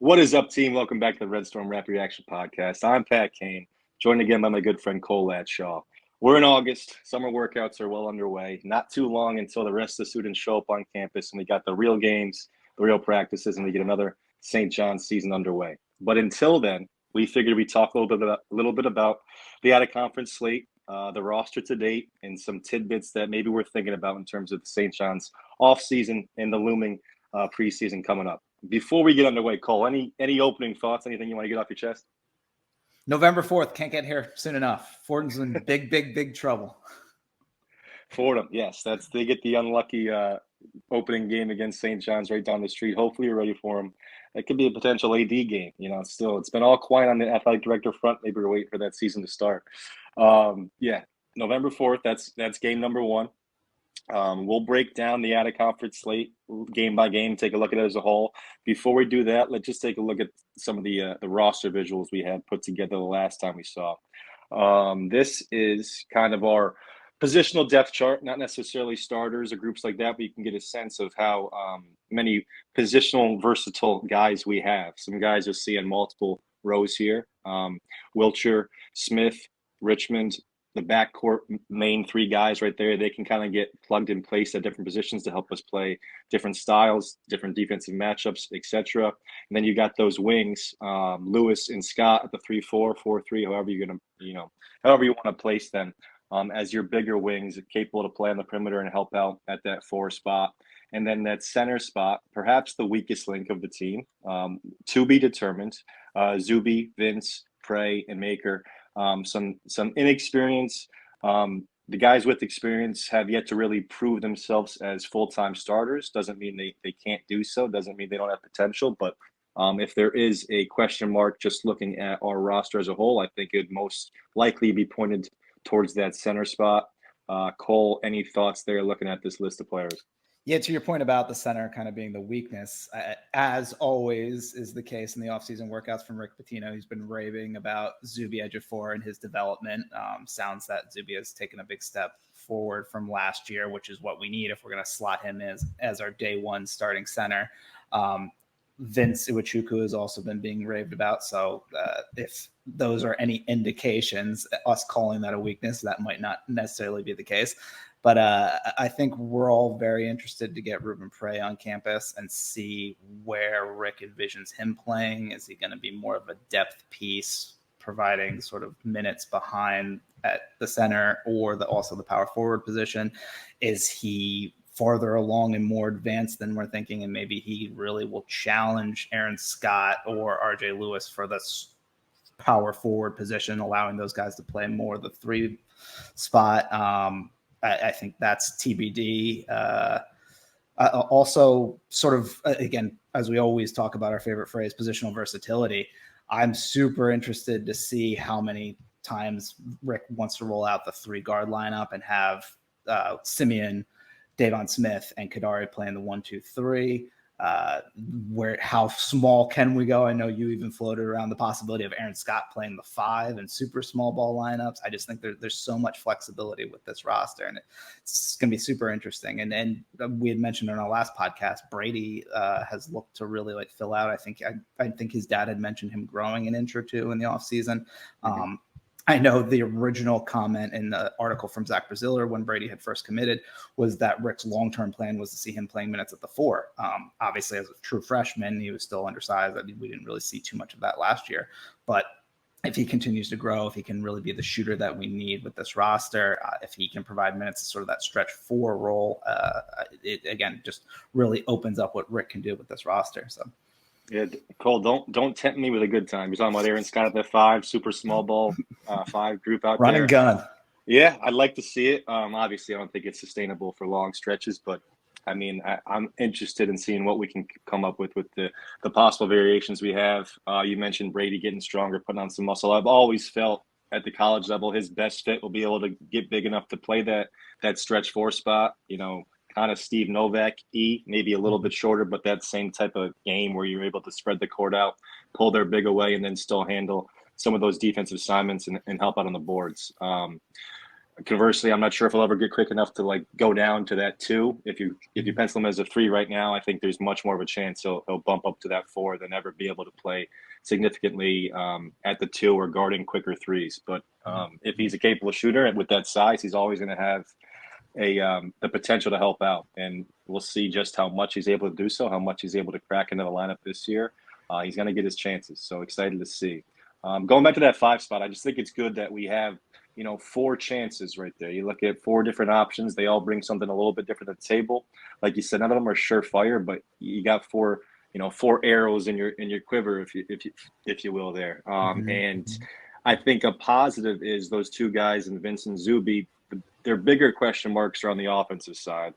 What is up, team? Welcome back to the Red Storm Rapid Reaction Podcast. I'm Pat Kane, joined again by my good friend Cole Latshaw. We're in August. Summer workouts are well underway. Not too long until the rest of the students show up on campus, and we got the real games, the real practices, and we get another St. John's season underway. But until then, we figured we'd talk a little bit about the out-of-conference slate, the roster to date, and some tidbits that maybe we're thinking about in terms of the St. John's off-season and the looming preseason coming up. Before we get underway, Cole, any opening thoughts? Anything you want to get off your chest? November 4th, can't get here soon enough. Fordham's in big trouble. Fordham, yes, they get the unlucky opening game against St. John's right down the street. Hopefully, you're ready for them. It could be a potential AD game. It's been all quiet on the athletic director front. Maybe we're waiting for that season to start. November 4th. That's game number one. We'll break down the out-of-conference slate game by game, take a look at it as a whole. Before we do that, let's just take a look at some of the roster visuals we had put together the last time we saw. This is kind of our positional depth chart, not necessarily starters or groups like that, but you can get a sense of how many positional versatile guys we have. Some guys you'll see on multiple rows here. Wiltshire, Smith, Richmond, the backcourt main three guys right there, they can kind of get plugged in place at different positions to help us play different styles, different defensive matchups, etc. And then you got those wings, Lewis and Scott at the 3-4, 4-3, however you want to place them as your bigger wings, capable to play on the perimeter and help out at that 4 spot. And then that center spot, perhaps the weakest link of the team, to be determined. Zuby, Vince, Prey, and Maker. Some inexperience. The guys with experience have yet to really prove themselves as full-time starters. Doesn't mean they can't do so. Doesn't mean they don't have potential. But if there is a question mark just looking at our roster as a whole, I think it would most likely be pointed towards that center spot. Cole, any thoughts there looking at this list of players? Yeah, to your point about the center kind of being the weakness, as always is the case in the offseason workouts from Rick Pitino. He's been raving about Zuby Ejiofor and his development. Sounds that Zuby has taken a big step forward from last year, which is what we need if we're going to slot him as our day one starting center. Vince Iwuchukwu has also been being raved about. So if those are any indications, us calling that a weakness, that might not necessarily be the case. But I think we're all very interested to get Ruben Prey on campus and see where Rick envisions him playing. Is he going to be more of a depth piece, providing sort of minutes behind at the center or also the power forward position? Is he farther along and more advanced than we're thinking, and maybe he really will challenge Aaron Scott or RJ Lewis for this power forward position, allowing those guys to play more the 3 spot? I think that's TBD. Also, sort of, again, as we always talk about our favorite phrase, positional versatility, I'm super interested to see how many times Rick wants to roll out the 3-guard lineup and have Simeon, Davon Smith, and Kadari playing the 1-2-3. How small can we go? I know you even floated around the possibility of Aaron Scott playing the 5 and super small ball lineups. I just think there's so much flexibility with this roster, and it's going to be super interesting. And we had mentioned in our last podcast, Brady has looked to really fill out. I think his dad had mentioned him growing an inch or two in the offseason. I know the original comment in the article from Zach Braziller when Brady had first committed was that Rick's long-term plan was to see him playing minutes at the 4. Obviously, as a true freshman, he was still undersized. We didn't really see too much of that last year. But if he continues to grow, if he can really be the shooter that we need with this roster, if he can provide minutes to sort of that stretch 4 role, it, again, just really opens up what Rick can do with this roster. So. Yeah, Cole, don't tempt me with a good time. You're talking about Aaron Scott at the 5, super small ball 5 group out Run there. And gun. Yeah, I'd like to see it. Obviously, I don't think it's sustainable for long stretches, but I mean, I'm interested in seeing what we can come up with the possible variations we have. You mentioned Brady getting stronger, putting on some muscle. I've always felt at the college level his best fit will be able to get big enough to play that stretch 4 spot. Kind of Steve Novak-y, maybe a little bit shorter, but that same type of game where you're able to spread the court out, pull their big away, and then still handle some of those defensive assignments and help out on the boards. Conversely, I'm not sure if he'll ever get quick enough to like go down to that 2. If you pencil him as a 3 right now, I think there's much more of a chance he'll bump up to that 4 than ever be able to play significantly at the 2 or guarding quicker 3s. But if he's a capable shooter and with that size, he's always going to have the potential to help out, and we'll see just how much he's able to do so, how much he's able to crack into the lineup this year. He's going to get his chances, so excited to see. Going back to that 5 spot, I just think it's good that we have 4 chances right there. You look at 4 different options; they all bring something a little bit different to the table. Like you said, none of them are surefire, but you got 4 arrows in your quiver, if you will, there. And I think a positive is those 2 guys in Vince and Zuby. Their bigger question marks are on the offensive side.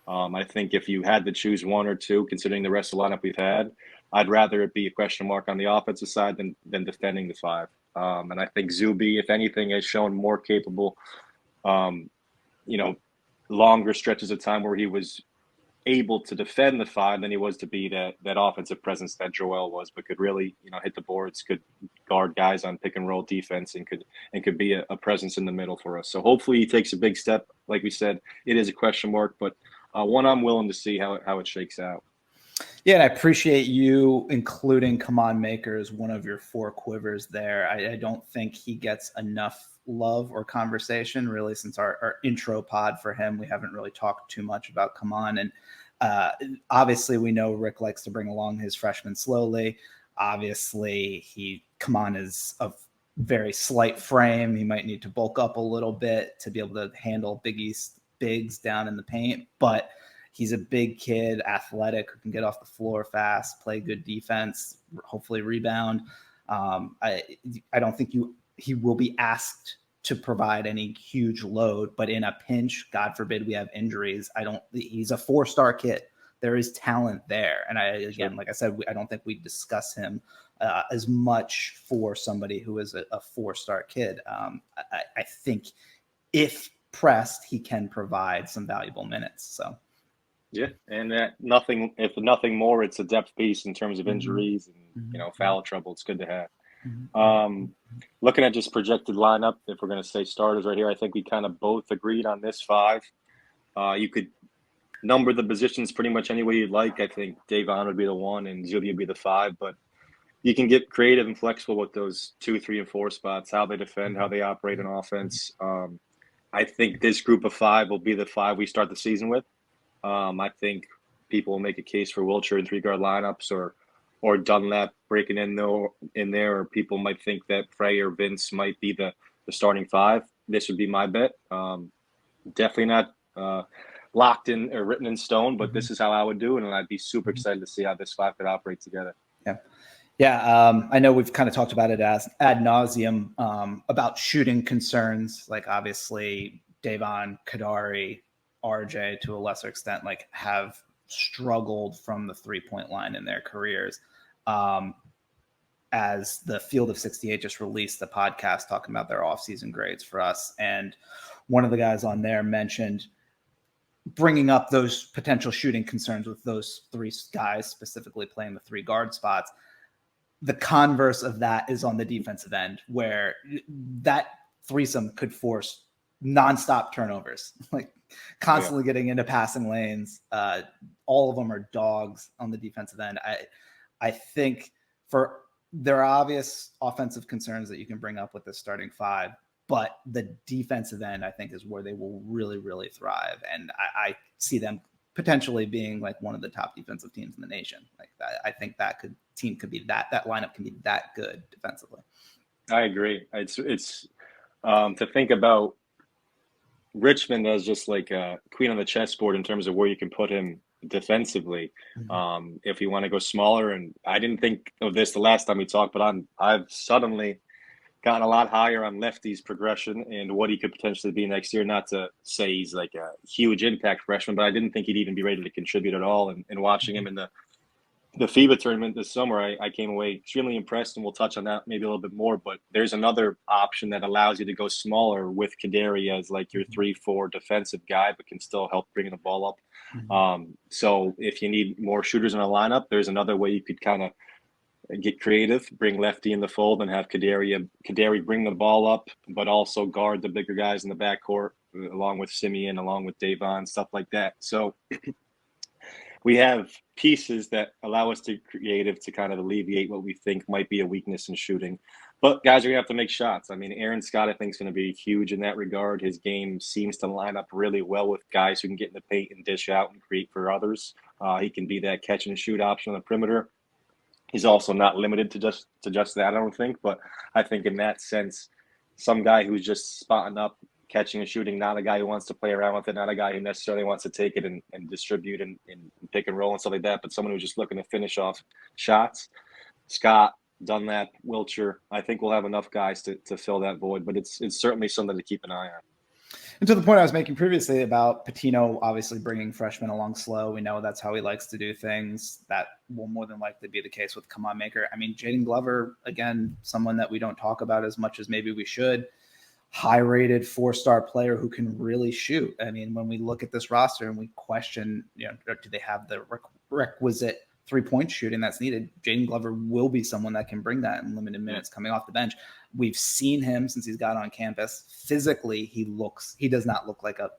I think if you had to choose 1 or 2, considering the rest of the lineup we've had, I'd rather it be a question mark on the offensive side than defending the 5. And I think Zuby, if anything, has shown more capable, longer stretches of time where he was able to defend the 5 than he was to be that offensive presence that Joel was, but could really hit the boards, could guard guys on pick and roll defense, and could be a presence in the middle for us. So hopefully he takes a big step. Like we said, it is a question mark, but one I'm willing to see how it shakes out. Yeah, and I appreciate you including Come On Maker as one of your 4 quivers there. I don't think he gets enough love or conversation, really, since our intro pod for him. We haven't really talked too much about Come On. And obviously, we know Rick likes to bring along his freshmen slowly. Obviously, Come On is of very slight frame. He might need to bulk up a little bit to be able to handle bigs down in the paint, but he's a big kid, athletic, who can get off the floor fast, play good defense, hopefully rebound. I don't think he will be asked to provide any huge load, but in a pinch, God forbid we have injuries, he's a 4-star kid. There is talent there. And like I said, I don't think we discuss him as much for somebody who is a 4-star kid. I think if pressed, he can provide some valuable minutes. So. Yeah, and if nothing more, it's a depth piece in terms of injuries and foul trouble. It's good to have. Looking at just projected lineup, if we're going to say starters right here, I think we kind of both agreed on this 5. You could number the positions pretty much any way you'd like. I think Davon would be the 1 and Zuby would be the 5, but you can get creative and flexible with those 2, 3, and 4 spots, how they defend, how they operate in offense. I think this group of 5 will be the 5 we start the season with. I think people will make a case for Wiltshire in 3-guard lineups or Dunlap breaking in there, or people might think that Frey or Vince might be the starting 5. This would be my bet. Definitely not locked in or written in stone, but this is how I would do it, and I'd be super excited to see how this 5 could operate together. Yeah. I know we've kind of talked about it as ad nauseum about shooting concerns, like obviously Davon, Kadari, RJ to a lesser extent, like have struggled from the 3-point line in their careers. As the Field of 68 just released the podcast talking about their offseason grades for us. And one of the guys on there mentioned bringing up those potential shooting concerns with those 3 guys specifically playing the 3 guard spots. The converse of that is on the defensive end, where that threesome could force nonstop turnovers, like constantly getting into passing lanes. All of them are dogs on the defensive end. I think there are obvious offensive concerns that you can bring up with the starting 5, but the defensive end, I think, is where they will really, really thrive. And I see them potentially being like one of the top defensive teams in the nation. Like I think that team could be that lineup can be that good defensively. I agree. It's to think about Richmond as just like a queen on the chessboard in terms of where you can put him defensively. If you want to go smaller, and I didn't think of this the last time we talked, but I've suddenly gotten a lot higher on Lefty's progression and what he could potentially be next year. Not to say he's like a huge impact freshman, but I didn't think he'd even be ready to contribute at all. And watching him in the FIBA tournament this summer, I came away extremely impressed, and we'll touch on that maybe a little bit more. But there's another option that allows you to go smaller with Kadari as like your 3-4 defensive guy, but can still help bringing the ball up. So if you need more shooters in a lineup, there's another way you could kind of get creative, bring lefty in the fold, and have Kaderi bring the ball up, but also guard the bigger guys in the backcourt, along with Simeon, along with Davon, stuff like that. So we have pieces that allow us to be creative to kind of alleviate what we think might be a weakness in shooting. But guys are going to have to make shots. I mean, Aaron Scott, I think, is going to be huge in that regard. His game seems to line up really well with guys who can get in the paint and dish out and create for others. He can be that catch and shoot option on the perimeter. He's also not limited to just that, I don't think. But I think in that sense, some guy who's just spotting up, catching and shooting, not a guy who wants to play around with it, not a guy who necessarily wants to take it and distribute and pick and roll and stuff like that, but someone who's just looking to finish off shots. Scott, Dunlap, Wilcher, I think we'll have enough guys to fill that void, but it's certainly something to keep an eye on. And to the point I was making previously about Patino obviously bringing freshmen along slow, we know that's how he likes to do things. That will more than likely be the case with Come On Maker. I mean, Jaden Glover, again, someone that we don't talk about as much as maybe we should. High-rated 4-star player who can really shoot. I mean, when we look at this roster and we question, do they have the requisite three-point shooting that's needed? Jaden Glover will be someone that can bring that in limited minutes coming off the bench. We've seen him since he's got on campus. Physically, he does not look like a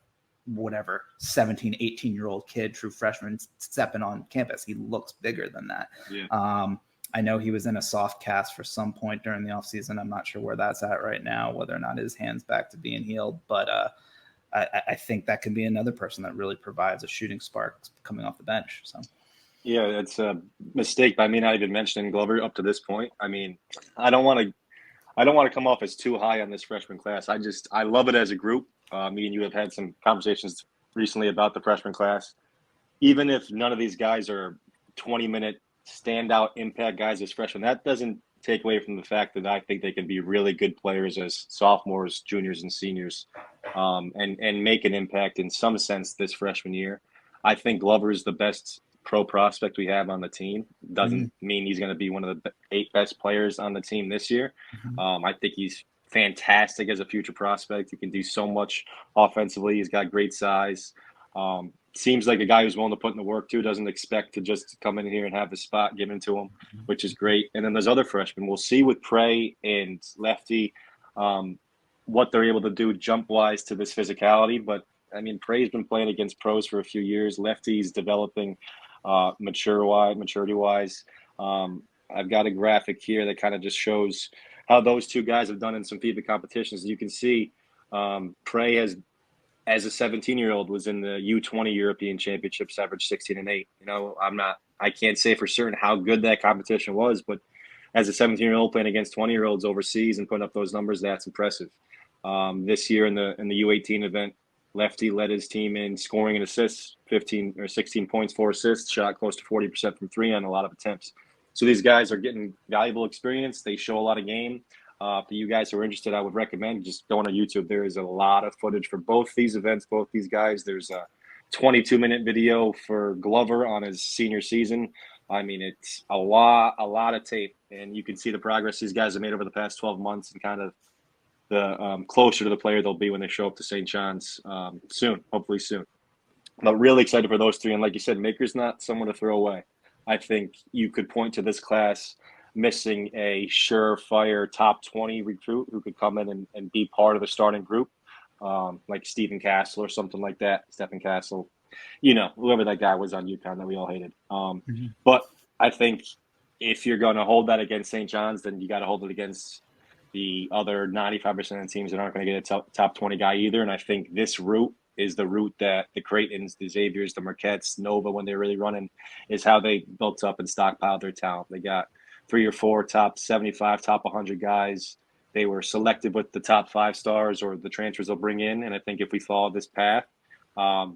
17, 18-year-old kid, true freshman stepping on campus. He looks bigger than that. Yeah. I know he was in a soft cast for some point during the offseason. I'm not sure where that's at right now, whether or not his hand's back to being healed. But I think that can be another person that really provides a shooting spark coming off the bench. So, yeah, it's a mistake by me not even mentioning Glover up to this point. I mean, I don't want to come off as too high on this freshman class. I love it as a group. Me and you have had some conversations recently about the freshman class. Even if none of these guys are 20-minute standout impact guys as freshmen, that doesn't take away from the fact that I think they can be really good players as sophomores, juniors, and seniors, and make an impact in some sense this freshman year. I think Glover is the best pro prospect we have on the team. Doesn't mean he's going to be one of the 8 best players on the team this year. I think he's fantastic as a future prospect. He can do so much offensively. He's got great size. Seems like a guy who's willing to put in the work too, doesn't expect to just come in here and have the spot given to him, which is great. And then there's other freshmen. We'll see with Prey and Lefty what they're able to do jump-wise to this physicality. But, I mean, Prey's been playing against pros for a few years. Lefty's developing maturity-wise. I've got a graphic here that kind of just shows how those two guys have done in some FIBA competitions. You can see Prey has, as a 17-year-old, was in the U20 European Championships, averaged 16-8. I can't say for certain how good that competition was, but as a 17-year-old playing against 20-year-olds overseas and putting up those numbers, that's impressive. This year in the U18 event, Lefty led his team in scoring and assists, 15 or 16 points, 4 assists, shot close to 40% from 3 on a lot of attempts. So these guys are getting valuable experience. They show a lot of game. For you guys who are interested, I would recommend just going on YouTube. There is a lot of footage for both these events, both these guys. There's a 22-minute video for Glover on his senior season. I mean, it's a lot of tape, and you can see the progress these guys have made over the past 12 months and kind of the closer to the player they'll be when they show up to St. John's soon, hopefully soon. But really excited for those three. And like you said, Maker's not someone to throw away. I think you could point to this class missing a surefire top 20 recruit who could come in and be part of the starting group, like Stephen Castle or something like that. Stephen Castle, whoever that guy was on UConn that we all hated. But I think if you're going to hold that against St. John's, then you got to hold it against the other 95% of the teams that aren't going to get a top 20 guy either. And I think this route is the route that the Creightons, the Xaviers, the Marquettes, Nova, when they're really running, is how they built up and stockpiled their talent. They got 3 or 4 top 75, top 100 guys. They were selected with the top 5 stars or the transfers they'll bring in. And I think if we follow this path, I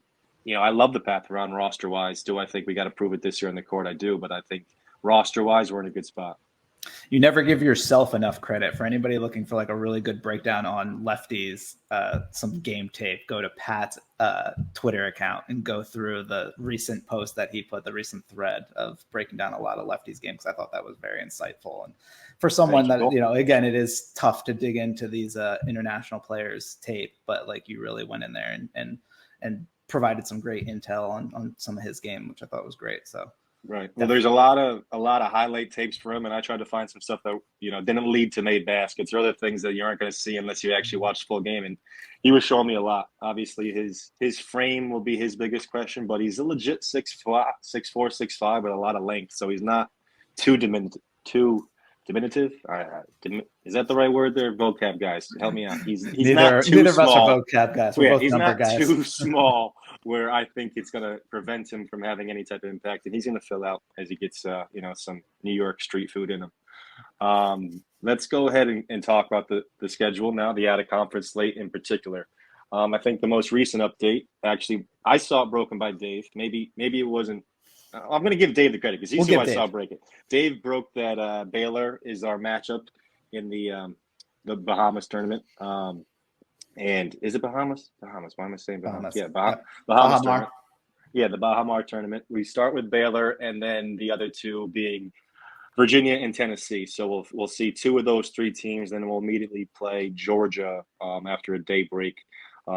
love the path around roster-wise. Do I think we got to prove it this year on the court? I do, but I think roster-wise, we're in a good spot. You never give yourself enough credit. For anybody looking for like a really good breakdown on Lefty's, some game tape, go to Pat's Twitter account and go through the recent post that he put, the recent thread of breaking down a lot of Lefty's games. Because I thought that was very insightful. And for someone that, again, it is tough to dig into these international players' tape, but like you really went in there and provided some great intel on some of his game, which I thought was great. So Right. Well, there's a lot of highlight tapes for him, and I tried to find some stuff that didn't lead to made baskets or other things that you aren't going to see unless you actually watch the full game. And he was showing me a lot. Obviously, his frame will be his biggest question, but he's a legit 6'4", 6'5", with a lot of length, so he's not too diminutive. Is that the right word there? Vocab guys, help me out. He's not too neither of us are small. vocab guys. Well, We're yeah, both he's number not guys. too small where I think it's going to prevent him from having any type of impact, and he's going to fill out as he gets some New York street food in him. Let's go ahead and talk about the schedule now, the out of conference slate in particular. I think the most recent update, actually, I saw it broken by Dave. Maybe it wasn't. I'm going to give Dave the credit because he's who I saw break it. Dave broke that Baylor is our matchup in the Bahamas tournament. And is it Bahamas? Bahamas. Why am I saying Bahamas? Yeah, Bahamas tournament. Yeah, the Bahamar tournament. We start with Baylor, and then the other two being Virginia and Tennessee. So we'll see two of those three teams, then we'll immediately play Georgia after a day break,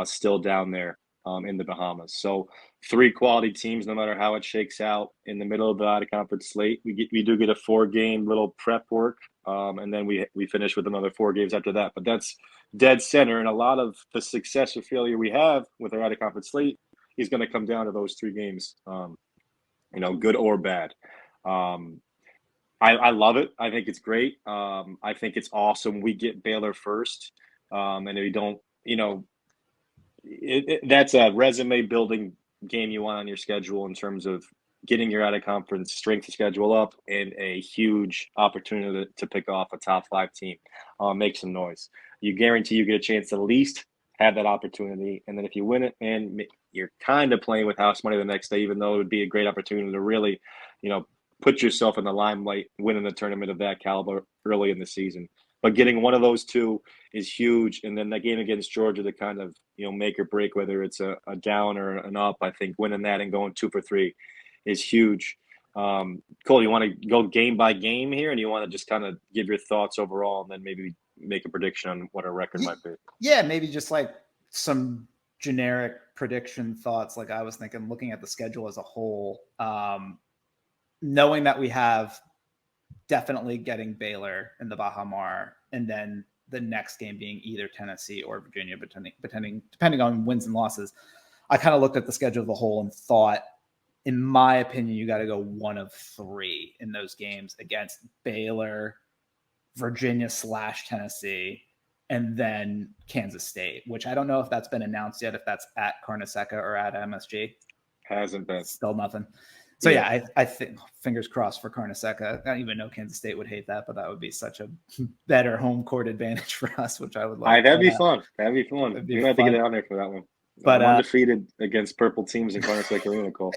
still down there in the Bahamas. So three quality teams, no matter how it shakes out in the middle of the out-of-conference slate. We do get a 4-game little prep work, and then we finish with another 4 games after that. But that's dead center, and a lot of the success or failure we have with our out-of-conference slate is going to come down to those 3 games, good or bad. I love it. I think it's great. I think it's awesome. We get Baylor first, and we don't, that's a resume building game you want on your schedule in terms of getting your out of conference strength schedule up and a huge opportunity to pick off a top 5 team, make some noise. You guarantee you get a chance to at least have that opportunity. And then if you win it, and you're kind of playing with house money the next day, even though it would be a great opportunity to really, put yourself in the limelight, winning a tournament of that caliber early in the season. But getting one of those 2 is huge. And then that game against Georgia to kind of, make or break, whether it's a down or an up, I think winning that and going 2 for 3 is huge. Cole, you want to go game by game here, and you want to just kind of give your thoughts overall and then maybe make a prediction on what our record might be? Yeah, maybe just like some generic prediction thoughts. Like I was thinking, looking at the schedule as a whole, knowing that we have definitely getting Baylor in the Bahamar, and then the next game being either Tennessee or Virginia, depending on wins and losses. I kind of looked at the schedule of the whole and thought, in my opinion, you got to go one of 3 in those games against Baylor, Virginia / Tennessee, and then Kansas State, which I don't know if that's been announced yet, if that's at Carnesecca or at MSG. Hasn't been. Still nothing. So yeah, I think fingers crossed for Carnesecca. I don't even know Kansas State would hate that, but that would be such a better home court advantage for us, which I would like. That'd be fun. That'd be fun. You have to get down there for that one. But undefeated against purple teams in Carnesecca Arena, Cole.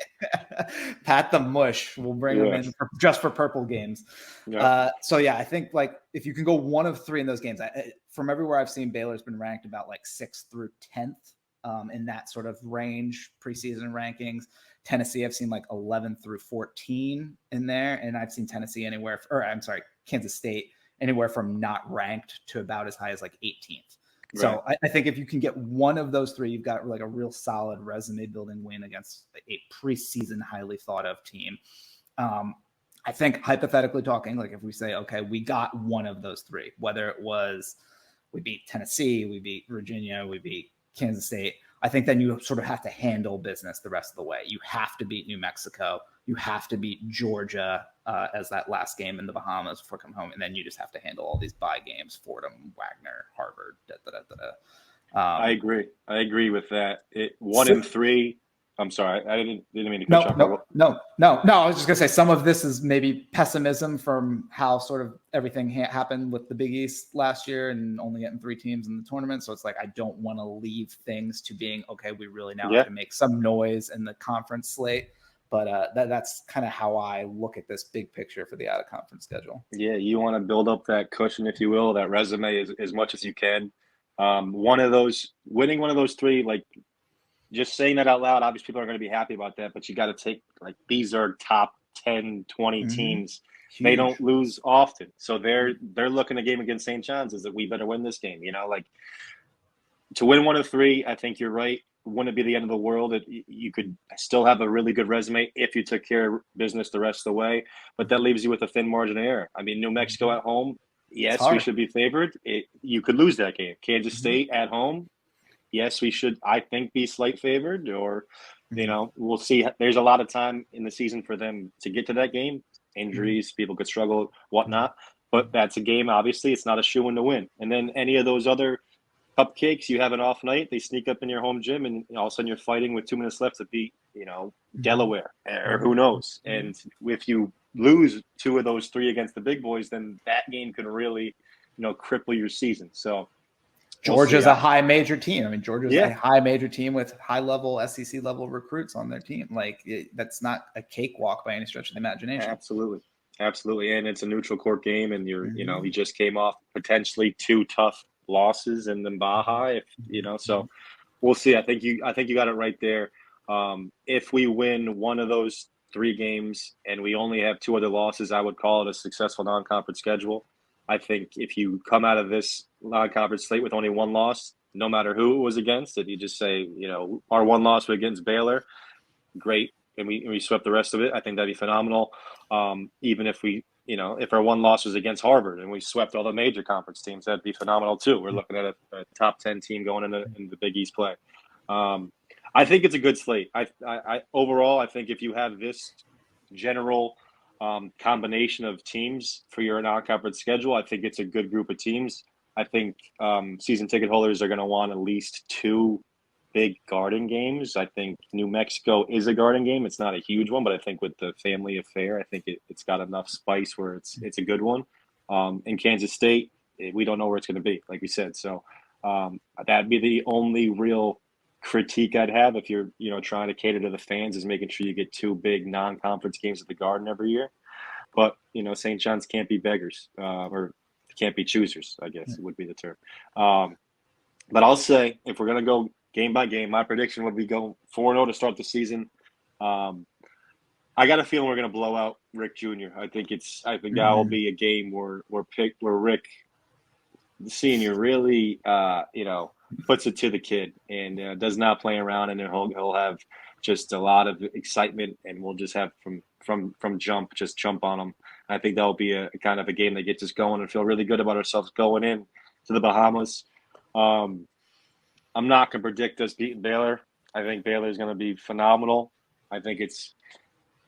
Pat the mush. We'll bring them in just for purple games. Yeah. So yeah, I think like if you can go one of 3 in those games, from everywhere I've seen, Baylor's been ranked about like 6th through 10th in that sort of range preseason rankings. Tennessee, I've seen like 11 through 14 in there, and I've seen Tennessee Kansas State anywhere from not ranked to about as high as like 18th. Right. So I think if you can get one of those 3, you've got like a real solid resume building win against a preseason highly thought of team. I think hypothetically talking, like if we say, okay, we got one of those 3, whether it was we beat Tennessee, we beat Virginia, we beat Kansas State, I think then you sort of have to handle business the rest of the way. You have to beat New Mexico. You have to beat Georgia as that last game in the Bahamas before come home. And then you just have to handle all these bye games, Fordham, Wagner, Harvard, I agree with that. 1 and 3. I'm sorry. I didn't mean to cut you off. No. I was just going to say some of this is maybe pessimism from how sort of everything happened with the Big East last year and only getting 3 teams in the tournament. So it's like I don't want to leave things to being, okay, we really now have to make some noise in the conference slate. But that's kind of how I look at this big picture for the out-of-conference schedule. Yeah, you want to build up that cushion, if you will, that resume as much as you can. Winning one of those 3, like, just saying that out loud, obviously people are going to be happy about that, but you got to take, like, these are top 10, 20 teams. Huge. They don't lose often. So they're looking at a game against St. John's as that we better win this game, like to win one of 3. I think you're right. wouldn't be the end of the world. You could still have a really good resume if you took care of business the rest of the way, but that leaves you with a thin margin of error. I mean, New Mexico at home, yes, we should be favored. You could lose that game. Kansas State at home, yes, we should, I think, be slight favored, or, we'll see. There's a lot of time in the season for them to get to that game. Injuries, people could struggle, whatnot. But that's a game, obviously, it's not a shoe-in to win. And then any of those other cupcakes, you have an off night, they sneak up in your home gym, and all of a sudden you're fighting with 2 minutes left to beat, Delaware, or who knows. And if you lose 2 of those 3 against the big boys, then that game could really, cripple your season. So Georgia's a high major team. I mean, Georgia's a high major team with high level SEC level recruits on their team. Like that's not a cakewalk by any stretch of the imagination. Absolutely. And it's a neutral court game, and you just came off potentially 2 tough losses in the Baja, so we'll see. I think you got it right there. If we win one of those 3 games and we only have 2 other losses, I would call it a successful non-conference schedule. I think if you come out of this non-conference slate with only 1 loss, no matter who it was against, if you just say, our 1 loss was against Baylor, great, and we swept the rest of it, I think that'd be phenomenal. Even if we, if our 1 loss was against Harvard and we swept all the major conference teams, that'd be phenomenal too. We're looking at a top 10 team going in the Big East play. I think it's a good slate. I overall, I think if you have this general combination of teams for your non-conference schedule, I think it's a good group of teams. I think season ticket holders are going to want at least 2 big Garden games. I think New Mexico is a Garden game. It's not a huge one, but I think with the family affair, I think it's got enough spice where it's a good one. In Kansas State, we don't know where it's going to be, like we said. So that'd be the only real critique I'd have if you're trying to cater to the fans, is making sure you get 2 big non-conference games at the Garden every year. But St. John's can't be beggars, or can't be choosers, I guess would be the term. But I'll say, if we're going to go game by game, my prediction would be go 4-0 to start the season. I got a feeling we're going to blow out Rick Jr. I think that will be a game where Rick Sr. really puts it to the kid and does not play around, and he'll have just a lot of excitement, and we'll just have from jump on them. I think that'll be a kind of a game that gets us going and feel really good about ourselves going in to the Bahamas. I'm not going to predict us beating Baylor. I think Baylor is going to be phenomenal. I think it's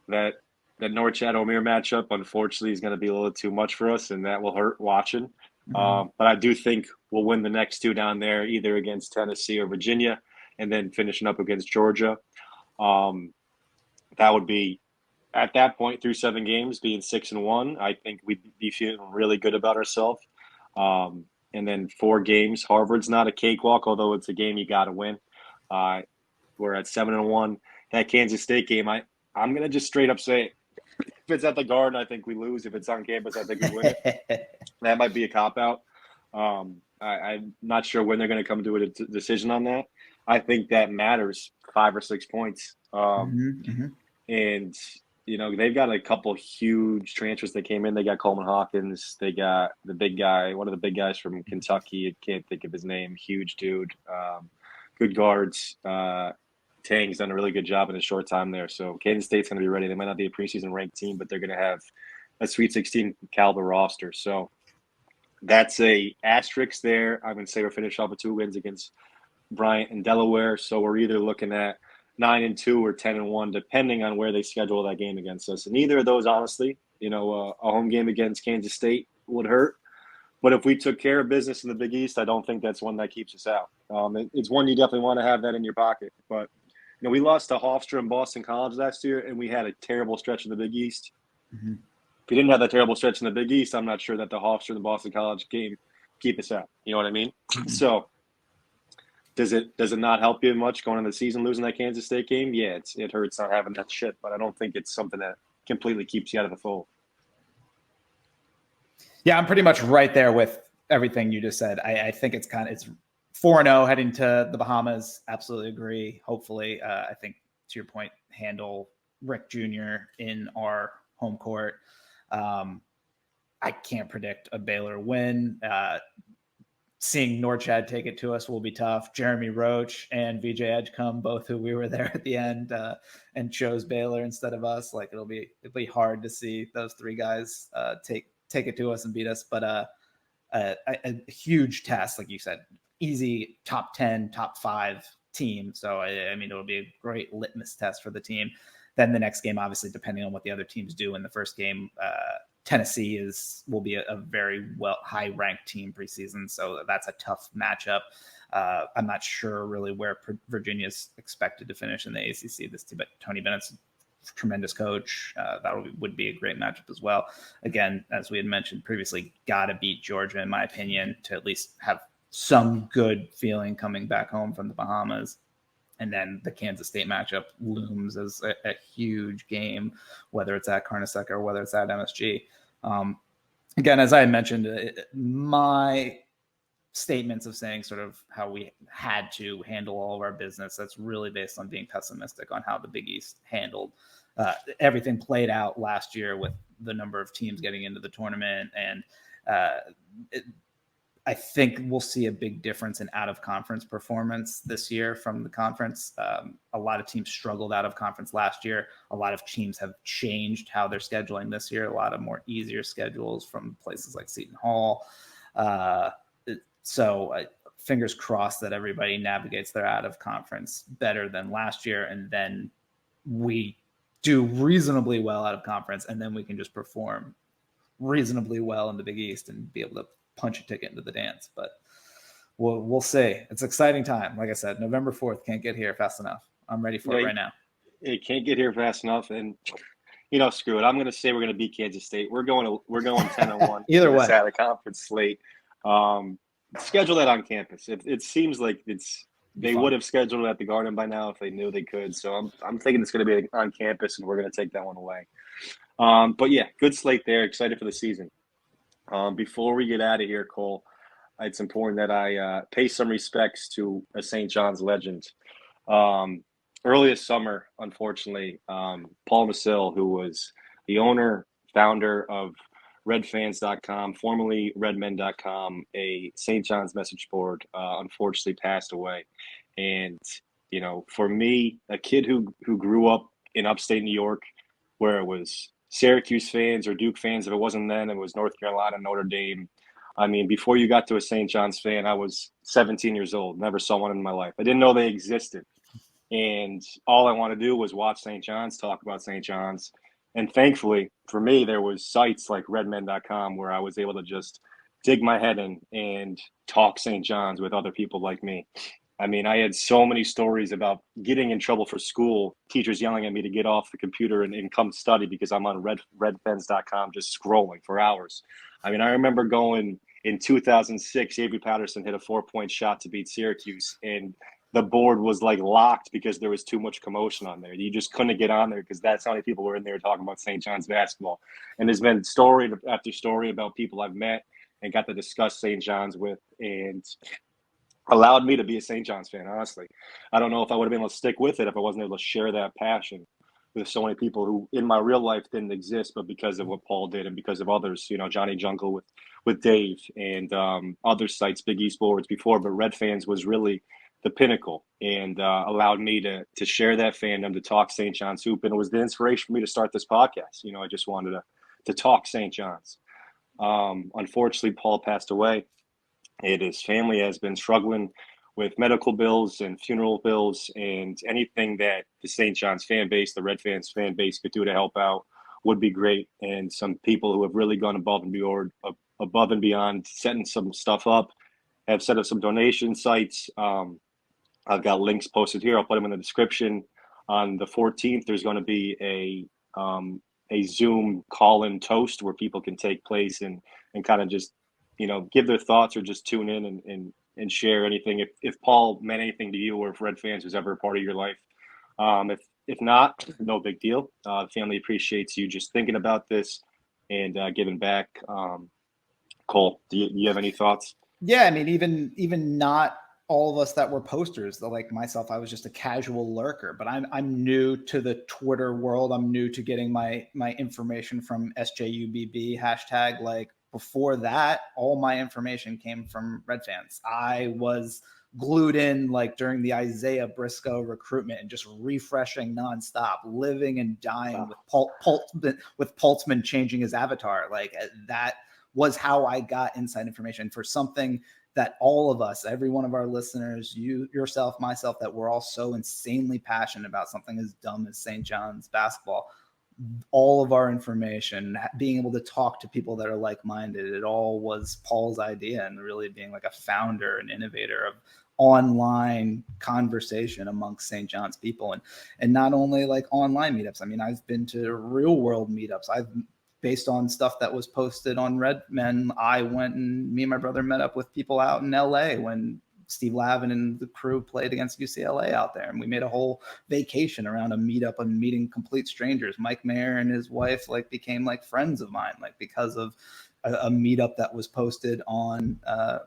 that Norchad-Omer matchup, unfortunately, is going to be a little too much for us, and that will hurt watching. But I do think we'll win the next 2 down there, either against Tennessee or Virginia, and then finishing up against Georgia. That would be, at that point, through 7 games, being 6-1, I think we'd be feeling really good about ourselves. And then 4 games. Harvard's not a cakewalk, although it's a game you got to win. We're at 7-1. That Kansas State game, I'm going to just straight up say, if it's at the Garden, I think we lose. If it's on campus, I think we win it. That might be a cop-out. I'm not sure when they're going to come to a decision on that. I think that matters 5 or 6 points. And they've got a couple huge transfers that came in. They got Coleman Hawkins. They got the big guy, one of the big guys from Kentucky. I can't think of his name. Huge dude. Good guards. Tang's done a really good job in a short time there. So Kansas State's going to be ready. They might not be a preseason ranked team, but they're going to have a Sweet 16 caliber roster. So that's a asterisk there. I'm going to say we're finished off with 2 wins against Bryant and Delaware. So we're either looking at 9-2 or 10-1, depending on where they schedule that game against us. And either of those, honestly, a home game against Kansas State would hurt. But if we took care of business in the Big East, I don't think that's one that keeps us out. It's one you definitely want to have that in your pocket. But we lost to Hofstra and Boston College last year, and we had a terrible stretch in the Big East. If we didn't have that terrible stretch in the Big East, I'm not sure that the Hofstra and the Boston College game keep us out. You know what I mean? So does it not help you much going into the season losing that Kansas State game? Yeah, it hurts not having that shit, but I don't think it's something that completely keeps you out of the fold. Yeah, I'm pretty much right there with everything you just said. I think it's 4-0 heading to the Bahamas. Absolutely agree. Hopefully, I think to your point, handle Rick Jr. in our home court. I can't predict a Baylor win. seeing Norchad take it to us will be tough. Jeremy Roach and VJ Edgecombe, both who we were there at the end and chose Baylor instead of us. Like it'll be hard to see those three guys take it to us and beat us. But a huge test, like you said, easy top 10, top 5 team. So I mean, it'll be a great litmus test for the team. Then the next game, obviously, depending on what the other teams do in the first game, Tennessee will be a very high-ranked team preseason, so that's a tough matchup. I'm not sure really where Virginia's expected to finish in the ACC this team, but Tony Bennett's a tremendous coach. That would be a great matchup as well. Again, as we had mentioned previously, got to beat Georgia, in my opinion, to at least have some good feeling coming back home from the Bahamas. And then the Kansas State matchup looms as a huge game, whether it's at Carnesecca or whether it's at MSG. Again, as I mentioned, my statements of saying sort of how we had to handle all of our business, that's really based on being pessimistic on how the Big East handled everything played out last year with the number of teams getting into the tournament. And I think we'll see a big difference in out-of-conference performance this year from the conference. A lot of teams struggled out of conference last year. A lot of teams have changed how they're scheduling this year. A lot of more easier schedules from places like Seton Hall. So fingers crossed that everybody navigates their out-of-conference better than last year, and then we do reasonably well out of conference, and then we can just perform reasonably well in the Big East and be able to punch a ticket into the dance. But we'll see. It's an exciting time. Like I said, November 4th can't get here fast enough. I'm ready for it right now. It can't get here fast enough, and screw it. I'm going to say we're going to beat Kansas State. We're going 10-1. Either way, out of conference slate. Schedule that on campus. It seems like they would have scheduled it at the Garden by now if they knew they could. So I'm thinking it's going to be on campus, and we're going to take that one away. But yeah, good slate there. Excited for the season. Before we get out of here, Cole, it's important that I pay some respects to a St. John's legend. Early this summer, unfortunately, Paul Massell, who was the owner, founder of redfans.com, formerly redmen.com, a St. John's message board, unfortunately passed away. And, for me, a kid who grew up in upstate New York, where it was Syracuse fans or Duke fans. If it wasn't then, it was North Carolina, Notre Dame. I mean, before you got to a St. John's fan, I was 17 years old. Never saw one in my life. I didn't know they existed. And all I wanted to do was watch St. John's, talk about St. John's. And thankfully, for me, there was sites like redmen.com where I was able to just dig my head in and talk St. John's with other people like me. I mean, I had so many stories about getting in trouble for school, teachers yelling at me to get off the computer and come study because I'm on redfans.com just scrolling for hours. I mean, I remember going in 2006, Avery Patterson hit a 4-point shot to beat Syracuse, and the board was like locked because there was too much commotion on there. You just couldn't get on there because that's how many people were in there talking about St. John's basketball. And there's been story after story about people I've met and got to discuss St. John's with, and allowed me to be a St. John's fan, honestly. I don't know if I would have been able to stick with it if I wasn't able to share that passion with so many people who in my real life didn't exist, but because of what Paul did and because of others, Johnny Jungle with Dave and other sites, Big East boards before, but Red Fans was really the pinnacle and allowed me to share that fandom, to talk St. John's hoop. And it was the inspiration for me to start this podcast. I just wanted to talk St. John's. Unfortunately, Paul passed away. His family has been struggling with medical bills and funeral bills, and anything that the St. John's fan base, the Red Fans fan base could do to help out would be great. And some people who have really gone above and beyond setting some stuff up have set up some donation sites. I've got links posted here. I'll put them in the description. On the 14th, there's going to be a Zoom call-in toast where people can take place and kind of just give their thoughts or just tune in and share anything. If Paul meant anything to you, or if Red Fans was ever a part of your life. If not, no big deal. The family appreciates you just thinking about this and giving back. Cole, do you have any thoughts? Yeah, I mean, even not all of us that were posters, like myself, I was just a casual lurker, but I'm new to the Twitter world. I'm new to getting my information from SJUBB hashtag. Like, before that, all my information came from Red fans. I was glued in like during the Isaiah Briscoe recruitment and just refreshing nonstop, living and dying with Pultzman changing his avatar. Like that was how I got inside information for something that all of us, every one of our listeners, you, yourself, myself, that we're all so insanely passionate about something as dumb as St. John's basketball. All of our information, being able to talk to people that are like-minded, it all was Paul's idea, and really being like a founder and innovator of online conversation amongst St. John's people, and not only like online meetups. I mean, I've been to real world meetups. I've based on stuff that was posted on Redmen, I went and me and my brother met up with people out in LA when Steve Lavin and the crew played against UCLA out there. And we made a whole vacation around a meetup and meeting complete strangers. Mike Mayer and his wife like became like friends of mine, like because of a meetup that was posted on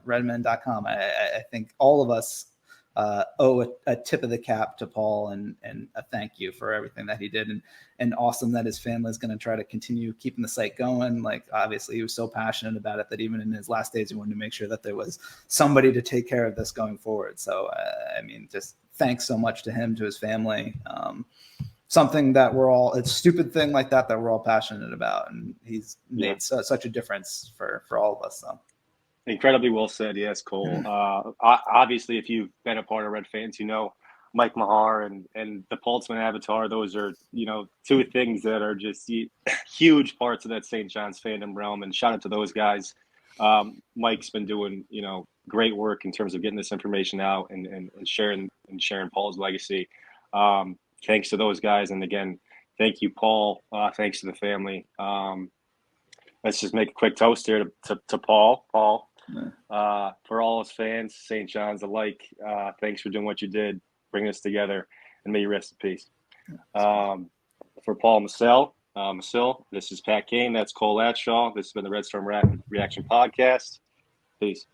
redmen.com. I think all of us owe a tip of the cap to Paul and a thank you for everything that he did. And awesome that his family is going to try to continue keeping the site going. Like, obviously he was so passionate about it that even in his last days, he wanted to make sure that there was somebody to take care of this going forward. So, I mean, just thanks so much to him, to his family. Something that we're all, it's a stupid thing like that we're all passionate about. And he's made such a difference for all of us. So. Incredibly well said. Yes, Cole. Obviously, if you've been a part of Red fans, you know Mike Mahar and the Pultzman avatar. Those are, you know, two things that are just huge parts of that St. John's fandom realm. And shout out to those guys. Mike's been doing, you know, great work in terms of getting this information out and sharing Paul's legacy. Thanks to those guys. And again, thank you, Paul. Thanks to the family. Let's just make a quick toast here to Paul. Paul, for all his fans, St. John's alike, thanks for doing what you did, bringing us together, and may you rest in peace. For Paul Massell, this is Pat Kane. That's Cole Atshaw. This has been the Red Storm Reaction Podcast. Peace.